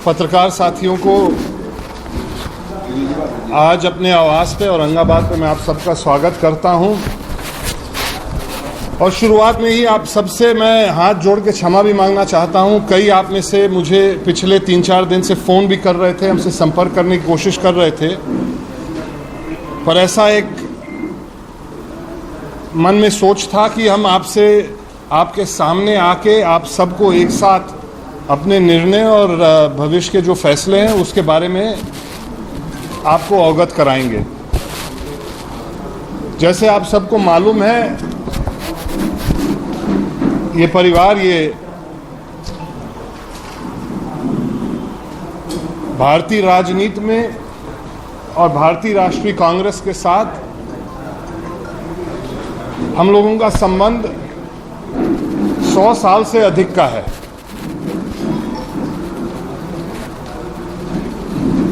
पत्रकार साथियों को आज अपने आवास पे औरंगाबाद पे मैं आप सबका स्वागत करता हूं। और शुरुआत में ही आप सबसे मैं हाथ जोड़ के क्षमा भी मांगना चाहता हूं। कई आप में से मुझे पिछले 3-4 दिन से फ़ोन भी कर रहे थे, हमसे संपर्क करने की कोशिश कर रहे थे, पर ऐसा एक मन में सोच था कि हम आपसे आपके सामने आके आप सबको एक साथ अपने निर्णय और भविष्य के जो फैसले हैं उसके बारे में आपको अवगत कराएंगे। जैसे आप सबको मालूम है, ये परिवार, ये भारतीय राजनीति में और भारतीय राष्ट्रीय कांग्रेस के साथ हम लोगों का संबंध 100 साल से अधिक का है।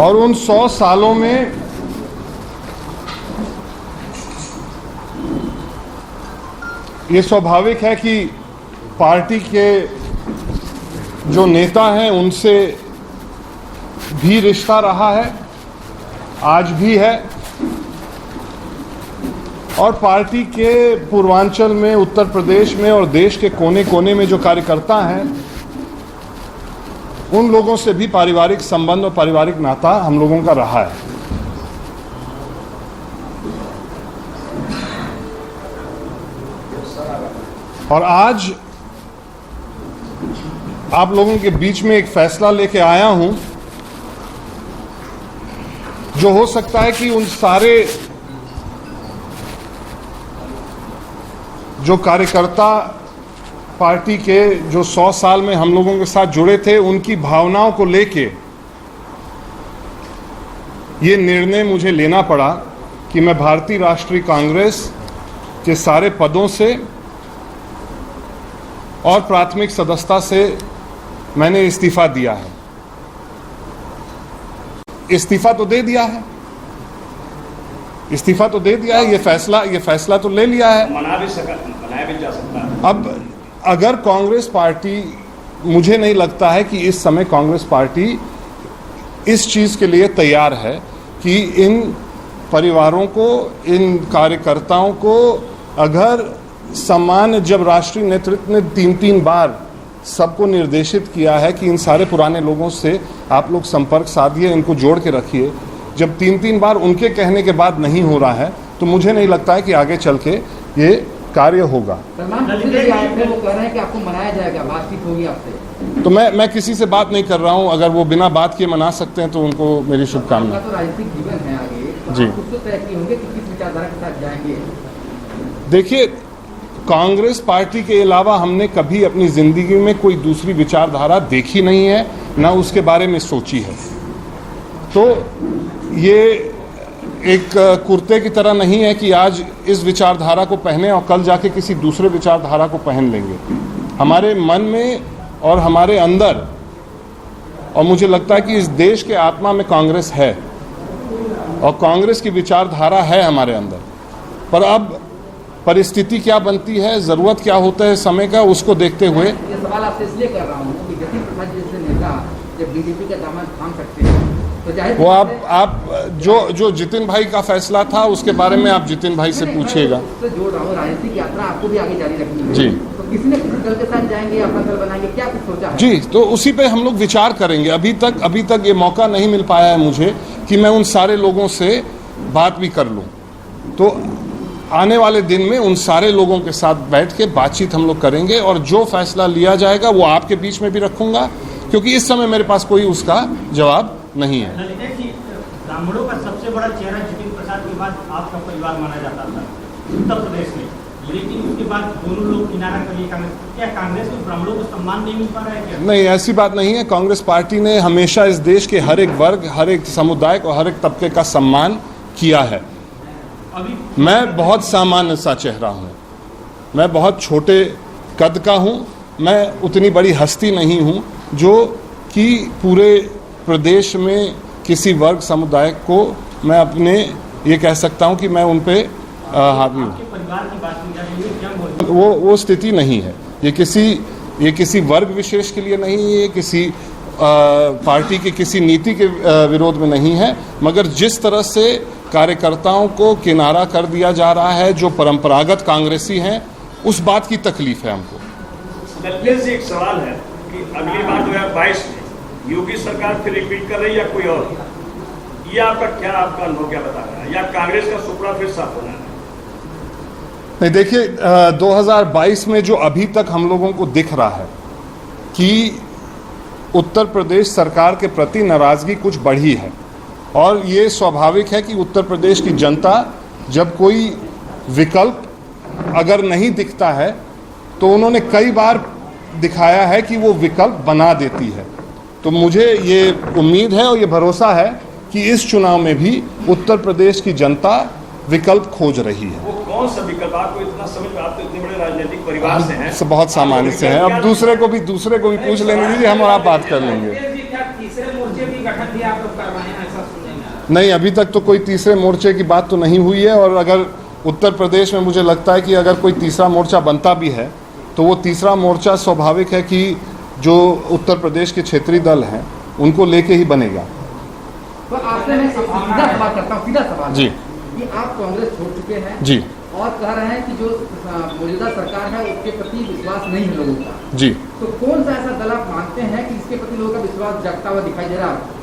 और उन 100 सालों में ये स्वाभाविक है कि पार्टी के जो नेता हैं उनसे भी रिश्ता रहा है, आज भी है। और पार्टी के पूर्वांचल में, उत्तर प्रदेश में और देश के कोने कोने में जो कार्यकर्ता हैं, उन लोगों से भी पारिवारिक संबंध और पारिवारिक नाता हम लोगों का रहा है। और आज आप लोगों के बीच में एक फैसला लेके आया हूं जो हो सकता है कि उन सारे जो कार्यकर्ता पार्टी के जो 100 साल में हम लोगों के साथ जुड़े थे, उनकी भावनाओं को लेके ये निर्णय मुझे लेना पड़ा कि मैं भारतीय राष्ट्रीय कांग्रेस के सारे पदों से और प्राथमिक सदस्यता से मैंने इस्तीफा दिया है। इस्तीफा तो दे दिया है, इस्तीफा तो दे दिया है, ये फैसला तो ले लिया है। मनाया भी जा सकता है। अब अगर कांग्रेस पार्टी, मुझे नहीं लगता है कि इस समय कांग्रेस पार्टी इस चीज़ के लिए तैयार है कि इन परिवारों को, इन कार्यकर्ताओं को, अगर सम्मान, जब राष्ट्रीय नेतृत्व ने 3-3 बार सबको निर्देशित किया है कि इन सारे पुराने लोगों से आप लोग संपर्क साधिए, इनको जोड़ के रखिए, जब 3-3 बार उनके कहने के बाद नहीं हो रहा है तो मुझे नहीं लगता है कि आगे चल के ये कार्य होगा। वो कह रहे हैं कि आपको मनाया जाएगा, बातचीत होगी आपसे। तो मैं किसी से बात नहीं कर रहा हूं। अगर वो बिना बात किए मना सकते हैं तो उनको मेरी शुभकामनाएं। तो राजनीतिक जीवन है आगे, तो जी, खुद तो तय किए होंगे कि किस विचारधारा के साथ जाएंगे। देखिए, कांग्रेस पार्टी के अलावा हमने कभी अपनी जिंदगी में कोई दूसरी विचारधारा देखी नहीं है, ना उसके बारे में सोची है। तो ये एक कुर्ते की तरह नहीं है कि आज इस विचारधारा को पहने और कल जाके किसी दूसरे विचारधारा को पहन लेंगे। हमारे मन में और हमारे अंदर, और मुझे लगता है कि इस देश के आत्मा में कांग्रेस है और कांग्रेस की विचारधारा है हमारे अंदर। पर अब परिस्थिति क्या बनती है, ज़रूरत क्या होता है समय का, उसको देखते हुए ये सवाल आपसे इसलिए कर रहा हूँ कि जतिन प्रसाद जैसे नेता जब बीजेपी का दामन थाम सकते हैं तो जाहिर वो आप जो जितिन भाई का फैसला था उसके बारे में आप जितिन भाई से पूछिएगा। उससे जोड़ रहा हूँ, राजनीतिक यात्रा आपको भी आगे जारी रखनी है। जी, तो किसी न किसी दल के साथ जाएंगे, अपना दल बनाएंगे, क्या कुछ सोचा है? जी, तो उसी पे हम लोग विचार करेंगे। अभी तक ये मौका नहीं मिल पाया है मुझे कि मैं उन सारे लोगों से बात भी कर लूँ। तो आने वाले दिन में उन सारे लोगों के साथ बैठ के बातचीत हम लोग करेंगे और जो फैसला लिया जाएगा वो आपके बीच में भी रखूंगा, क्योंकि इस समय मेरे पास कोई उसका जवाब नहीं है। ब्राह्मणों का सबसे बड़ा चेहरा जितिन प्रसाद के बाद आपका परिवार माना जाता था उत्तर प्रदेश में, लेकिन उसके बाद दोनों लोग किनारा कर लिए कांग्रेस। क्या कांग्रेस में ब्राह्मणों को सम्मान नहीं मिल पा रहा है क्या? नहीं, ऐसी बात नहीं है। कांग्रेस पार्टी ने हमेशा इस देश के हर एक वर्ग, हर एक समुदाय और हर एक तबके का सम्मान किया है। मैं बहुत सामान्य सा चेहरा हूँ, मैं बहुत छोटे कद का हूँ, मैं उतनी बड़ी हस्ती नहीं हूँ जो कि पूरे प्रदेश में किसी वर्ग समुदाय को मैं अपने ये कह सकता हूं कि मैं उन पे हावी हूँ। वो स्थिति नहीं है। ये किसी वर्ग विशेष के लिए नहीं है, किसी पार्टी की किसी नीति के विरोध में नहीं है, मगर जिस तरह से कार्यकर्ताओं को किनारा कर दिया जा रहा है जो परंपरागत कांग्रेसी हैं, उस बात की तकलीफ है हमको। ललित जी, एक सवाल है कि अगली बार 2022 में योगी सरकार फिर रिपीट कर रही है या कोई और? ये आपका अनुभव क्या बता रहा है, या कांग्रेस का सुपड़ा फिर साफ होना है? नहीं, देखिए 2022 में जो अभी तक हम लोगों को दिख रहा है कि उत्तर प्रदेश सरकार के प्रति नाराजगी कुछ बढ़ी है, और ये स्वाभाविक है कि उत्तर प्रदेश की जनता जब कोई विकल्प अगर नहीं दिखता है तो उन्होंने कई बार दिखाया है कि वो विकल्प बना देती है। तो मुझे ये उम्मीद है और ये भरोसा है कि इस चुनाव में भी उत्तर प्रदेश की जनता विकल्प खोज रही है। वो कौन सा विकल्प? आपको इतना समझ में, आप तो इतने बड़े राजनीतिक परिवार से हैं, बहुत सामान्य से हैं। अब दूसरे को भी पूछ लेने दीजिए, हम और आप बात कर लेंगे। तीसरे मोर्चे भी गठन भी आप लोग करवाए हैं, ऐसा सुनने में आ रहा है। नहीं, अभी तक तो कोई तीसरे मोर्चे की बात तो नहीं हुई है, और अगर उत्तर प्रदेश में मुझे लगता है कि अगर कोई तीसरा मोर्चा बनता भी है तो वो तीसरा मोर्चा स्वाभाविक है कि जो उत्तर प्रदेश के क्षेत्रीय दल हैं उनको लेके ही बनेगा। तो आपसे मैं सीधा सवाल करता हूँ, सीधा सवाल जी कि आप कांग्रेस छोड़ चुके हैं जी और कह रहे हैं कि जो मौजूदा सरकार है उसके प्रति विश्वास नहीं है लोगों का, जी, तो कौन सा ऐसा दल आप मानते हैं कि इसके प्रति लोगों का विश्वास जगता हुआ दिखाई दे रहा है?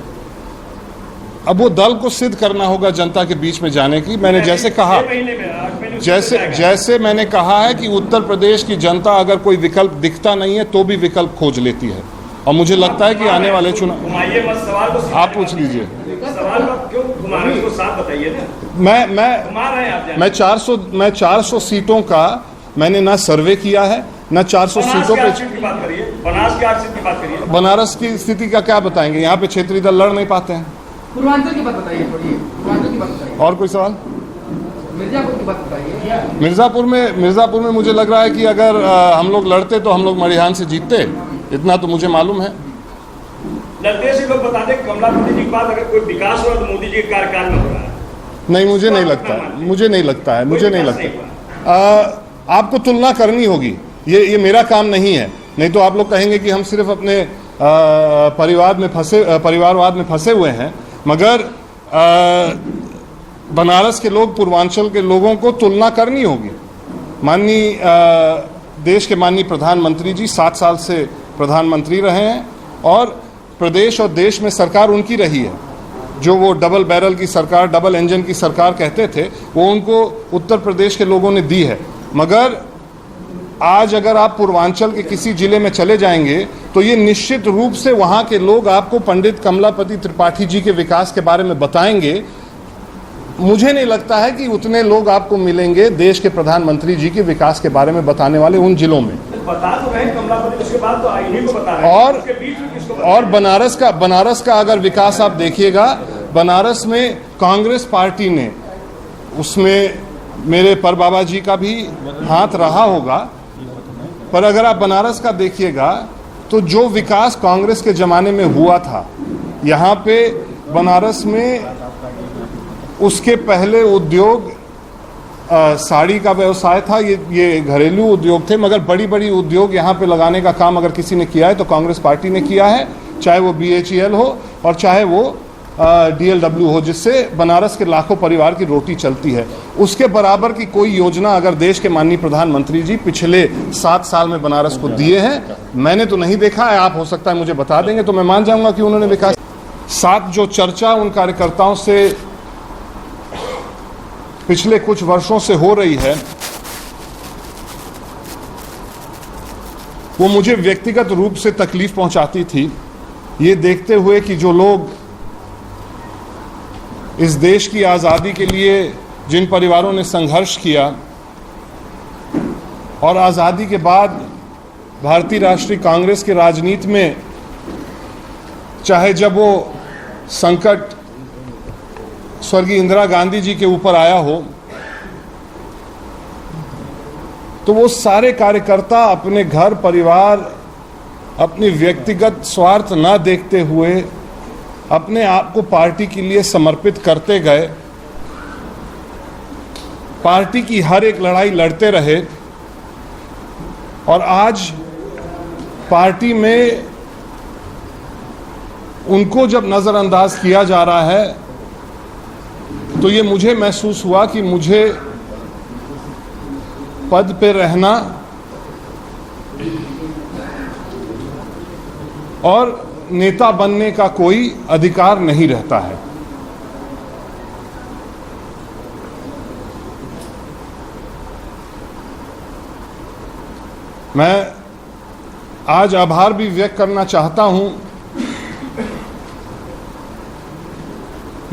अब वो दल को सिद्ध करना होगा जनता के बीच में जाने की। मैंने जैसे कहा, जैसे मैंने कहा है कि उत्तर प्रदेश की जनता अगर कोई विकल्प दिखता नहीं है तो भी विकल्प खोज लेती है, और मुझे लगता है कि आने वाले चुनाव आप पूछ लीजिए। सवाल क्यों घुमा रहे हैं, साफ बताइए ना। मैं 400 सीटों का मैंने ना सर्वे किया है, ना 400 सीटों पे। बनारस की स्थिति का क्या बताएंगे? यहाँ पे क्षेत्रीय दल लड़ नहीं पाते हैं। पूर्वांचल की बात बताइए, पूर्वांचल की बात बताइए। और कोई सवाल? मिर्जापुर की बात बताइए। मिर्जापुर में मुझे लग रहा है कि अगर हम लोग लड़ते तो हम लोग मरिहान से जीतते, इतना तो मुझे मालूम है। लड़ते से लोग बता दें, कमलापति जी के बाद अगर कोई विकास हो तो मोदी जी के कार्यकाल में हो रहा है। नहीं, मुझे नहीं लगता है। आपको तुलना करनी होगी, ये मेरा काम नहीं है। नहीं तो आप लोग कहेंगे कि हम सिर्फ अपने परिवारवाद में फंसे हुए हैं, मगर बनारस के लोग, पूर्वांचल के लोगों को तुलना करनी होगी। देश के माननीय प्रधानमंत्री जी 7 साल से प्रधानमंत्री रहे हैं, और प्रदेश और देश में सरकार उनकी रही है। जो वो डबल बैरल की सरकार, डबल इंजन की सरकार कहते थे, वो उनको उत्तर प्रदेश के लोगों ने दी है। मगर आज अगर आप पूर्वांचल के किसी जिले में चले जाएंगे तो ये निश्चित रूप से वहाँ के लोग आपको पंडित कमलापति त्रिपाठी जी के विकास के बारे में बताएंगे। मुझे नहीं लगता है कि उतने लोग आपको मिलेंगे देश के प्रधानमंत्री जी के विकास के बारे में बताने वाले उन जिलों में। बता तो रहे कमलापति, उसके बाद तो इन्हीं को बता रहे हैं। उसके बीच में किसको बता रहे हैं? और बनारस का अगर विकास आप देखिएगा, बनारस में कांग्रेस पार्टी ने, उसमें मेरे पर बाबा जी का भी हाथ रहा होगा, पर अगर आप बनारस का देखिएगा तो जो विकास कांग्रेस के ज़माने में हुआ था यहाँ पे बनारस में, उसके पहले उद्योग साड़ी का व्यवसाय था, ये घरेलू उद्योग थे, मगर बड़ी बड़ी उद्योग यहाँ पे लगाने का काम अगर किसी ने किया है तो कांग्रेस पार्टी ने किया है, चाहे वो BHEL हो और चाहे वो DLW हो, जिससे बनारस के लाखों परिवार की रोटी चलती है। उसके बराबर की कोई योजना अगर देश के माननीय प्रधानमंत्री जी पिछले 7 साल में बनारस को दिए हैं, मैंने तो नहीं देखा है। आप हो सकता है मुझे बता देंगे तो मैं मान जाऊंगा कि उन्होंने विकास। साथ जो चर्चा उन कार्यकर्ताओं से पिछले कुछ वर्षों से हो रही है, वो मुझे व्यक्तिगत रूप से तकलीफ पहुंचाती थी, ये देखते हुए कि जो लोग इस देश की आज़ादी के लिए, जिन परिवारों ने संघर्ष किया और आज़ादी के बाद भारतीय राष्ट्रीय कांग्रेस की राजनीति में, चाहे जब वो संकट स्वर्गीय इंदिरा गांधी जी के ऊपर आया हो, तो वो सारे कार्यकर्ता अपने घर परिवार, अपनी व्यक्तिगत स्वार्थ ना देखते हुए अपने आप को पार्टी के लिए समर्पित करते गए, पार्टी की हर एक लड़ाई लड़ते रहे, और आज पार्टी में उनको जब नज़रअंदाज किया जा रहा है तो ये मुझे महसूस हुआ कि मुझे पद पे रहना और नेता बनने का कोई अधिकार नहीं रहता है। मैं आज आभार भी व्यक्त करना चाहता हूं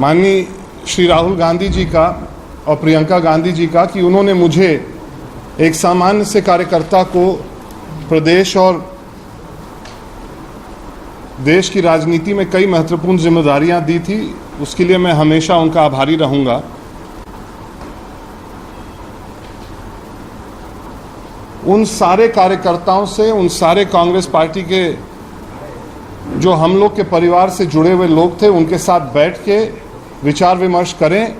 माननीय श्री राहुल गांधी जी का और प्रियंका गांधी जी का कि उन्होंने मुझे एक सामान्य से कार्यकर्ता को प्रदेश और देश की राजनीति में कई महत्वपूर्ण जिम्मेदारियां दी थी। उसके लिए मैं हमेशा उनका आभारी रहूंगा। उन सारे कार्यकर्ताओं से, उन सारे कांग्रेस पार्टी के जो हम लोग के परिवार से जुड़े हुए लोग थे, उनके साथ बैठ के विचार विमर्श करें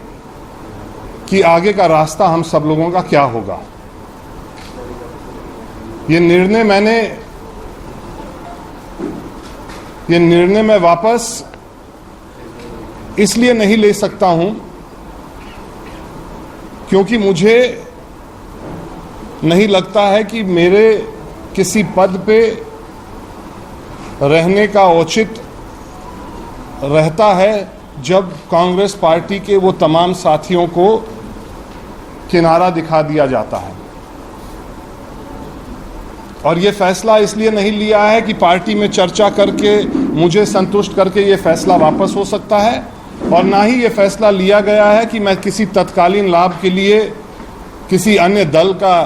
कि आगे का रास्ता हम सब लोगों का क्या होगा। ये निर्णय मैं वापस इसलिए नहीं ले सकता हूं क्योंकि मुझे नहीं लगता है कि मेरे किसी पद पे रहने का औचित्य रहता है जब कांग्रेस पार्टी के वो तमाम साथियों को किनारा दिखा दिया जाता है। और ये फैसला इसलिए नहीं लिया है कि पार्टी में चर्चा करके मुझे संतुष्ट करके ये फैसला वापस हो सकता है, और ना ही ये फैसला लिया गया है कि मैं किसी तत्कालीन लाभ के लिए किसी अन्य दल का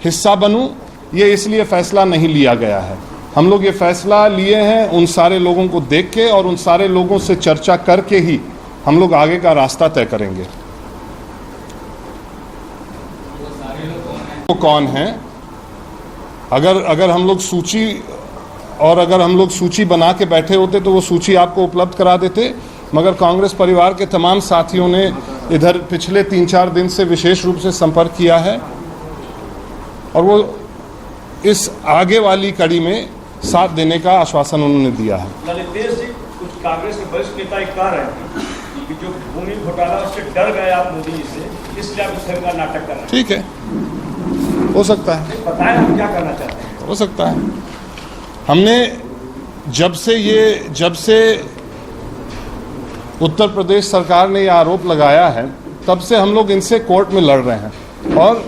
हिस्सा बनूं। ये इसलिए फैसला नहीं लिया गया है। हम लोग ये फैसला लिए हैं उन सारे लोगों को देख के और उन सारे लोगों से चर्चा करके ही हम लोग आगे का रास्ता तय करेंगे। वो कौन है? अगर हम लोग सूची बना के बैठे होते तो वो सूची आपको उपलब्ध करा देते, मगर कांग्रेस परिवार के तमाम साथियों ने इधर पिछले 3-4 दिन से विशेष रूप से संपर्क किया है और वो इस आगे वाली कड़ी में साथ देने का आश्वासन उन्होंने दिया है। ललितेश जी, कुछ कांग्रेस के वरिष्ठ नेता कह रहे हैं कि जो भूमि घोटाला उससे डर गए आप मोदी जी से, इसलिए आप इस तरह का नाटक कर रहे हैं। ठीक है, हो सकता है। बताएं आप क्या करना चाहते हैं। हो सकता है। हमने जब से उत्तर प्रदेश सरकार ने यह आरोप लगाया है तब से हम लोग इनसे कोर्ट में लड़ रहे हैं और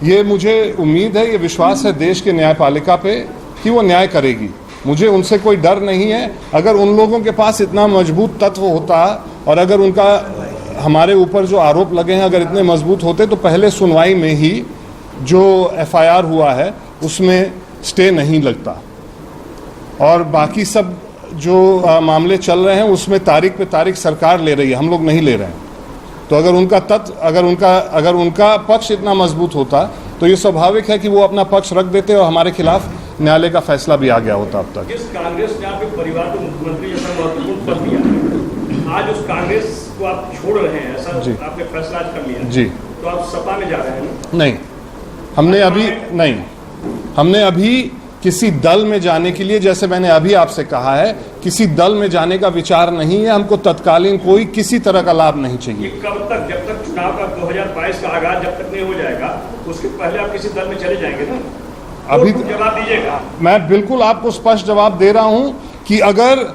ये मुझे उम्मीद है, ये विश्वास है देश के न्यायपालिका पे कि वो न्याय करेगी। मुझे उनसे कोई डर नहीं है। अगर उन लोगों के पास इतना मजबूत तत्व होता और अगर उनका हमारे ऊपर जो आरोप लगे हैं अगर इतने मजबूत होते तो पहले सुनवाई में ही जो एफआईआर हुआ है उसमें स्टे नहीं लगता और बाकी सब जो मामले चल रहे हैं उसमें तारीख पे तारीख सरकार ले रही है, हम लोग नहीं ले रहे हैं। तो अगर उनका पक्ष इतना मजबूत होता तो ये स्वाभाविक है कि वो अपना पक्ष रख देते और हमारे खिलाफ न्यायालय का फैसला भी आ गया होता अब तक। जिस कांग्रेस ने आपके परिवार को मुख्यमंत्री जैसा महत्वपूर्ण पद दिया है, आज उस कांग्रेस को आप छोड़ रहे हैं, ऐसा आपने फैसला आज कर लिया जी, तो आप सपा में जा रहे हैं? नहीं, हमने अभी किसी दल में जाने के लिए, जैसे मैंने अभी आपसे कहा है, किसी दल में जाने का विचार नहीं है। हमको तत्कालीन कोई किसी तरह का लाभ नहीं चाहिए। कब तक, जब तक चुनाव का 2022 का आगाज जब तक नहीं हो जाएगा उसके पहले आप किसी दल में चले जाएंगे ना? अभी जवाब दीजिएगा। मैं बिल्कुल आपको स्पष्ट जवाब दे रहा हूं कि अगर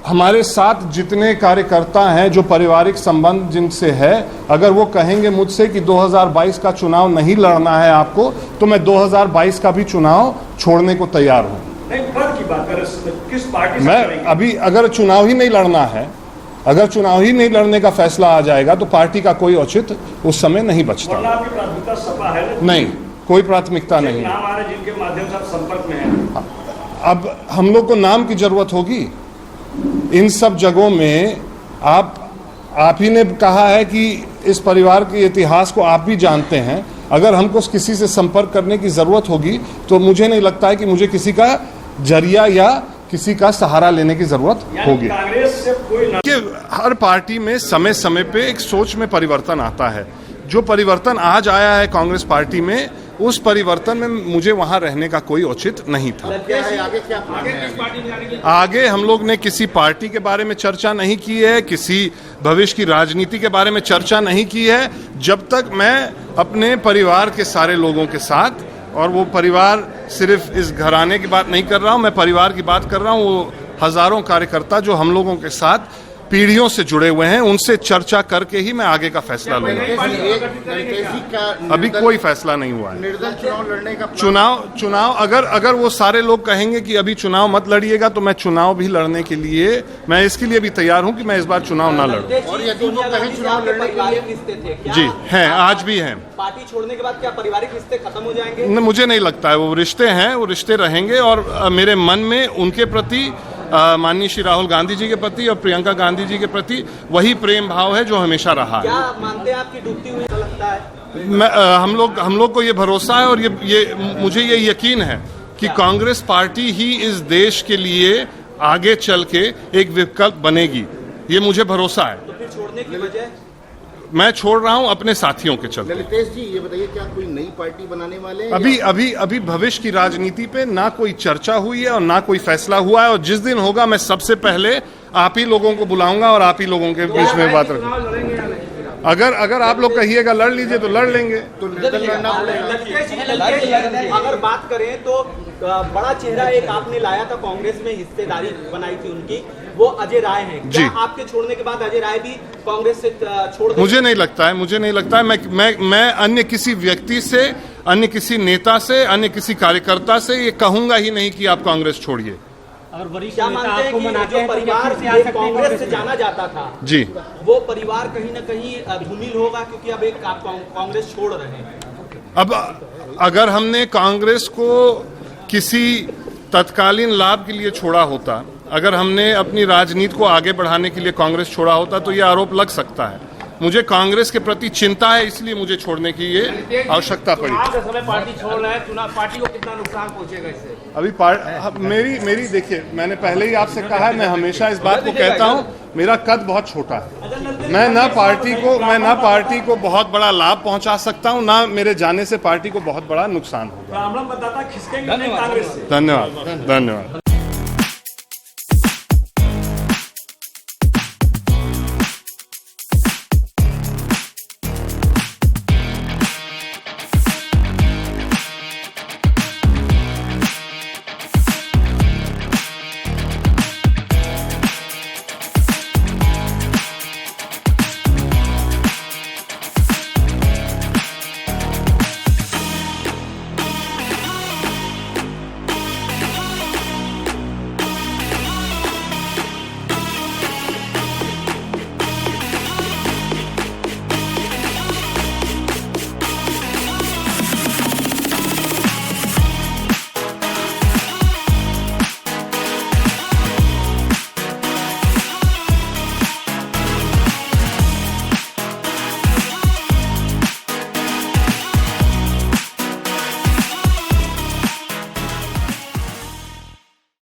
हमारे साथ जितने कार्यकर्ता हैं जो पारिवारिक संबंध जिनसे है, अगर वो कहेंगे मुझसे कि 2022 का चुनाव नहीं लड़ना है आपको, तो मैं 2022 का भी चुनाव छोड़ने को तैयार हूं। नहीं, पद की बात कर, किस पार्टी से मैं करेंगे? अभी अगर चुनाव ही नहीं लड़ना है, अगर चुनाव ही नहीं लड़ने का फैसला आ जाएगा तो पार्टी का कोई औचित्य उस समय नहीं बचता। आपकी प्राथमिकता सपा है? नहीं, कोई प्राथमिकता नहीं। नाम आ रहे जिनके माध्यम से आप संपर्क में हैं। अब हम लोग को नाम की जरूरत होगी इन सब जगहों में। आप ही ने कहा है कि इस परिवार के इतिहास को आप भी जानते हैं। अगर हमको कि से संपर्क करने की जरूरत होगी तो मुझे नहीं लगता है कि मुझे किसी का जरिया या किसी का सहारा लेने की जरूरत होगी। कांग्रेस से कोई कि हर पार्टी में समय समय पे एक सोच में परिवर्तन आता है। जो परिवर्तन आज आया है कांग्रेस पार्टी में, उस परिवर्तन में मुझे वहां रहने का कोई औचित्य नहीं था। आगे हम लोग ने किसी पार्टी के बारे में चर्चा नहीं की है, किसी भविष्य की राजनीति के बारे में चर्चा नहीं की है, जब तक मैं अपने परिवार के सारे लोगों के साथ, और वो परिवार सिर्फ इस घराने की बात नहीं कर रहा हूं, मैं परिवार की बात कर रहा हूं, वो हजारों कार्यकर्ता जो हम लोगों के साथ पीढ़ियों से जुड़े हुए हैं, उनसे चर्चा करके ही मैं आगे का फैसला लूंगा। अभी कोई फैसला नहीं हुआ है। निर्दल चुनाव लड़ने का चुनाव अगर वो सारे लोग कहेंगे कि अभी चुनाव मत लड़िएगा, तो मैं चुनाव भी लड़ने के लिए, मैं इसके लिए भी तैयार हूं कि मैं इस बार चुनाव ना लड़ूं। और यदि वो कहें चुनाव लड़ने के लिए रिश्ते थे जी हैं, आज भी हैं। पार्टी छोड़ने के बाद क्या पारिवारिक रिश्ते खत्म हो जाएंगे? मुझे नहीं लगता है, वो रिश्ते हैं, वो रिश्ते रहेंगे। और मेरे मन में उनके प्रति, माननीय श्री राहुल गांधी जी के प्रति और प्रियंका गांधी जी के प्रति वही प्रेम भाव है जो हमेशा रहा है। क्या मानते हैं आपकी डूबती हुई लगता है? मैं हम लोग को ये भरोसा है और मुझे ये यकीन है कि कांग्रेस पार्टी ही इस देश के लिए आगे चल के एक विकल्प बनेगी, ये मुझे भरोसा है। तो फिर छोड़ने की वजह? मैं छोड़ रहा हूं अपने साथियों के चलते। ललितेश जी ये बताइए, क्या कोई नई पार्टी बनाने वाले हैं? अभी भविष्य की राजनीति पे ना कोई चर्चा हुई है और ना कोई फैसला हुआ है, और जिस दिन होगा मैं सबसे पहले आप ही लोगों को बुलाऊंगा और आप ही लोगों के बीच में बात रखूंगा। अगर आप लोग कहिएगा लड़ लीजिए तो लड़ लेंगे। तो निर्दल लड़ना पड़ेगा। अगर बात करें तो बड़ा चेहरा एक आपने लाया था, कांग्रेस में हिस्सेदारी बनाई थी उनकी, वो अजय राय हैं। क्या आपके छोड़ने के बाद अजय राय भी कांग्रेस से छोड़ देंगे? मुझे नहीं लगता है। मैं अन्य किसी व्यक्ति से, अन्य किसी नेता से, अन्य किसी कार्यकर्ता से ये कहूंगा ही नहीं कि आप कांग्रेस छोड़िए। क्या मानते हैं कि जो परिवार कांग्रेस से जाना जाता था जी, वो परिवार कहीं ना कहीं धूमिल होगा, क्योंकि अब एक आप कांग्रेस छोड़ रहे हैं? अब अगर हमने कांग्रेस को किसी तत्कालीन लाभ के लिए छोड़ा होता, अगर हमने अपनी राजनीति को आगे बढ़ाने के लिए कांग्रेस छोड़ा होता, तो ये आरोप लग सकता है। मुझे कांग्रेस के प्रति चिंता है, इसलिए मुझे छोड़ने की ये आवश्यकता पड़ी। समय पार्टी छोड़ रहा है, चुनाव पार्टी को कितना नुकसान पहुंचेगा इससे? अभी मेरी देखिए, मैंने पहले ही आपसे कहा है, मैं हमेशा इस बात को कहता हूं, मेरा कद बहुत छोटा है। मैं ना पार्टी को बहुत बड़ा लाभ पहुंचा सकता हूं, ना मेरे जाने से पार्टी को बहुत बड़ा नुकसान होगा। बताता खिसकेंगे कांग्रेस से। धन्यवाद।